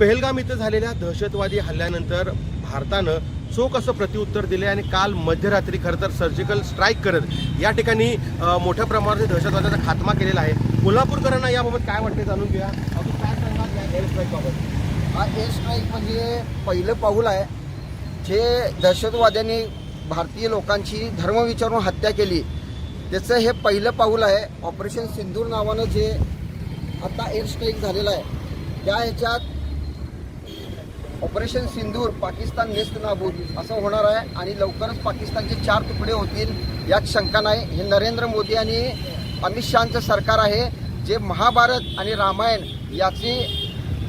पहलगाम इथं झालेल्या दहशतवादी हल्ल्यानंतर भारतानं चोख असं प्रत्युत्तर दिले आणि काल मध्यरात्री खरं तर सर्जिकल स्ट्राईक करत या ठिकाणी मोठ्या प्रमाणात दहशतवादाचा खात्मा केलेला आहे। कोल्हापूरकरांना याबाबत काय वाटते जाणून घेऊया। अजून काय सांगाल या एअर स्ट्राईकबाबत? हा एअर स्ट्राईक म्हणजे पहिलं पाऊल आहे जे दहशतवाद्यांनी भारतीय लोकांची धर्म विचारून हत्या केली त्याचं हे पहिलं पाऊल आहे। ऑपरेशन सिंदूर नावानं जे आता एअर स्ट्राईक झालेलं आहे त्या ह्याच्यात ऑपरेशन सिंदूर पाकिस्तान नेस्त नाबूद असं होणार आहे आणि लवकरच पाकिस्तानचे 4 तुकडे होतील यात शंका नाही। हे नरेंद्र मोदी आणि अमित शहाचं सरकार आहे जे महाभारत आणि रामायण याचे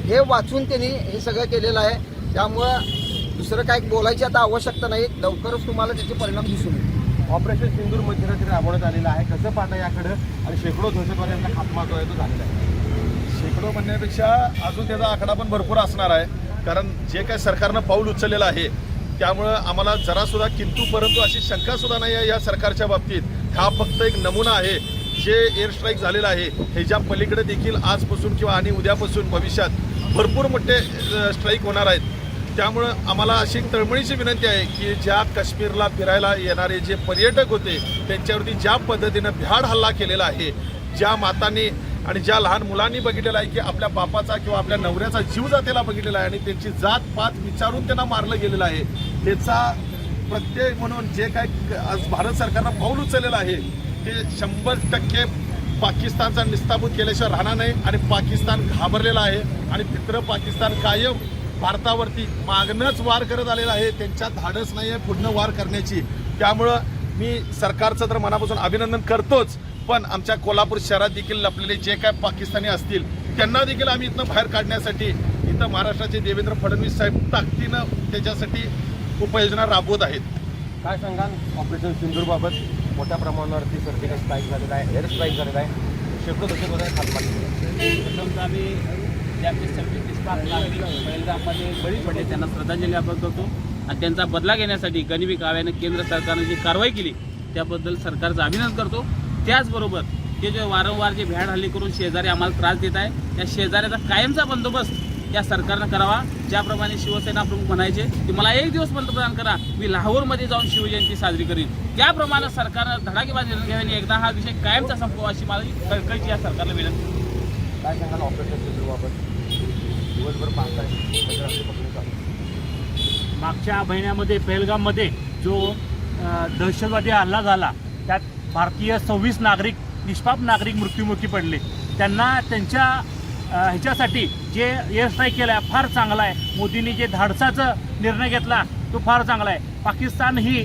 हे वाचून त्यांनी हे सगळं केलेलं आहे। त्यामुळं दुसरं काय बोलायची आता आवश्यकता नाही, लवकरच तुम्हाला त्याचे परिणाम दिसून येईल। ऑपरेशन सिंदूर मध्यरात्री राबवण्यात आलेलं आहे, कसं पाहता याकडं आणि शेकडो दहशतवाद्यांचा खात्मा जो आहे तो झालेला आहे। शेकडो म्हणण्यापेक्षा अजून त्याचा आकडा पण भरपूर असणार आहे, कारण जे काय सरकारनं पाऊल उचललेलं आहे त्यामुळं आम्हाला जरासुद्धा किंतु परंतु अशी शंकासुद्धा नाही आहे या सरकारच्या बाबतीत। हा फक्त एक नमुना आहे। जे एअर स्ट्राईक झालेलं आहे ह्याच्या पलीकडे देखील आजपासून किंवा आणि उद्यापासून भविष्यात भरपूर मोठे स्ट्राईक होणार आहेत। त्यामुळं आम्हाला अशी तळमळीची विनंती आहे की ज्या काश्मीरला फिरायला येणारे जे पर्यटक होते त्यांच्यावरती ज्या पद्धतीनं भ्याड हल्ला केलेला आहे, ज्या मातांनी आणि ज्या लहान मुलांनी बघितलेलं आहे की आपल्या बापाचा किंवा आपल्या नवऱ्याचा जीव जातेला बघितलेला आहे आणि त्यांची जात पात विचारून त्यांना मारलं गेलेलं आहे, त्याचा प्रत्यय म्हणून जे काय आज भारत सरकारनं पाऊल उचललेलं आहे ते 100% पाकिस्तानचा निस्ताबूत केल्याशिवाय राहणार नाही आणि पाकिस्तान घाबरलेला आहे आणि मित्र पाकिस्तान कायम भारतावरती मागणंच वार करत आलेला आहे। त्यांच्या धाडस नाही आहे पुढनं वार करण्याची। त्यामुळं मी सरकारचं तर मनापासून अभिनंदन करतोच, पण आमच्या कोल्हापूर शहरात देखील लपलेले जे काय पाकिस्तानी असतील त्यांना देखील आम्ही इथनं बाहेर काढण्यासाठी इथं महाराष्ट्राचे देवेंद्र फडणवीस साहेब ताकदीनं त्याच्यासाठी उपाययोजना राबवत आहेत। काय सांगाल ऑपरेशन सिंदूरबाबत? मोठ्या प्रमाणावरती सर्जिकल स्ट्राईक झालेला आहे, एअर स्ट्राईक झालेला आहे, शेकडो दहशतवाद्यांचा खात्मा केलेला प्रथमतः आम्ही जे आपले 26 नागरिक पहलगाममध्ये बळी पडले त्यांना श्रद्धांजली अर्पण करतो आणि त्यांचा बदला घेण्यासाठी गनिमी काव्यानं केंद्र सरकारने जी कारवाई केली त्याबद्दल सरकारचं अभिनंदन करतो। त्याचबरोबर ते जे वारंवार जे भ्याड हल्ले करून शेजारी आम्हाला त्रास देत आहे त्या शेजाऱ्याचा कायमचा बंदोबस्त या सरकारनं करावा। ज्याप्रमाणे शिवसेना प्रमुख म्हणायचे की मला 1 दिवस पंतप्रधान करा, मी लाहोरमध्ये जाऊन शिवजयंती साजरी करीन, त्याप्रमाणे सरकारनं धडाकेबाज निर्णय घ्यावे, एकदा हा विषय कायमचा संपवा अशी माझी कळकळीची या सरकारला विनंती। काय सांगाल ऑपरेशन सिंदूरबाबत? दिवसभर पाहताय मागच्या महिन्यामध्ये पहलगाममध्ये जो दहशतवादी हल्ला झाला त्यात भारतीय 26 नागरिक निष्पाप नागरिक मृत्युमुखी पडले। त्यांना त्यांच्या ह्याच्यासाठी जे एअर स्ट्राईक केला आहे फार चांगला आहे। मोदींनी जे धाडसाचा निर्णय घेतला तो फार चांगला आहे। पाकिस्तान ही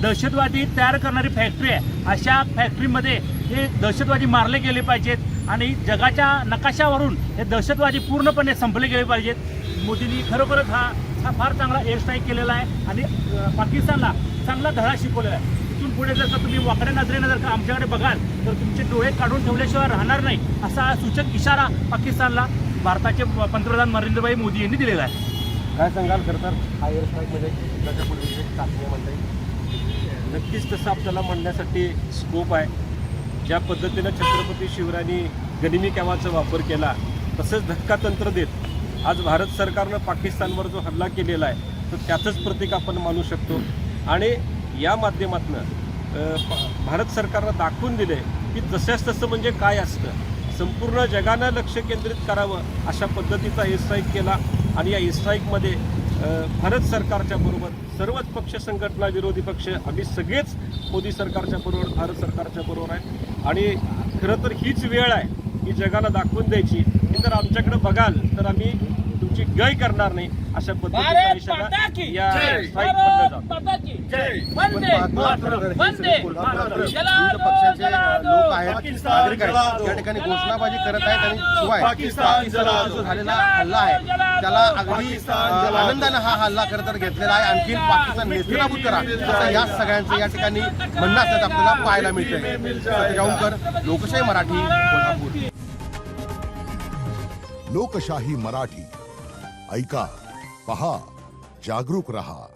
दहशतवादी तयार करणारी फॅक्टरी आहे, अशा फॅक्टरीमध्ये हे दहशतवादी मारले गेले पाहिजेत आणि जगाच्या नकाशावरून हे दहशतवादी पूर्णपणे संपले गेले पाहिजेत। मोदींनी खरोखरच हा फार चांगला एअर स्ट्राईक केलेला आहे आणि पाकिस्तानला चांगला धडा शिकवलेला आहे। इथून पुढे जर का तुम्ही वाकड्या नजरेनं जर का आमच्याकडे बघाल तर तुमचे डोळे काढून ठेवल्याशिवाय राहणार नाही, असा सूचक इशारा पाकिस्तानला भारताचे पंतप्रधान नरेंद्रभाई मोदी यांनी दिलेला आहे। काय सांगाल? खरं तर हा एअर स्ट्राईकमध्ये त्याच्या पुढे चाचणी म्हणता येईल? नक्कीच तसं आपल्याला म्हणण्यासाठी स्कोप आहे। ज्या पद्धतीनं छत्रपती शिवरायांनी गनिमी काव्याचा वापर केला तसंच धक्कातंत्र देत आज भारत सरकारनं पाकिस्तानवर जो हल्ला केलेला आहे तर त्याचंच प्रतीक आपण मानू शकतो आणि या माध्यमातून भारत सरकारनं दाखवून दिले की जसंच तसं म्हणजे काय असतं, संपूर्ण जगानं लक्ष केंद्रित करावं अशा पद्धतीचा एअर स्ट्राईक केला आणि या एअर स्ट्राईकमध्ये भारत सरकारच्या बरोबर सर्वच पक्ष संघटना विरोधी पक्ष आम्ही सगळेच मोदी सरकारच्या बरोबर भारत सरकारच्या बरोबर आहे आणि खरं तर हीच वेळ आहे की जगाला दाखवून द्यायची की जर आमच्याकडे बघाल तर आम्ही तुमची गय करणार नाही अशा पद्धतीचा इशारा या स्ट्राईकमधला जातो। पक्षाचे लोक आहेत, नागरिक आहेत, या ठिकाणी घोषणाबाजी करत आहेत आणि शिवाय जो झालेला हल्ला आहे त्याला अगदी आनंदाने हा हल्ला खरं तर घेतलेला आहे। आणखी पाकिस्तान नेस्तनाबूत करा असं या सगळ्यांचं या ठिकाणी म्हणणं असतात आपल्याला पाहायला मिळतंय। जाऊनकर, लोकशाही मराठी, कोल्हापूर। लोकशाही मराठी ऐका, पहा, जागरूक रहा।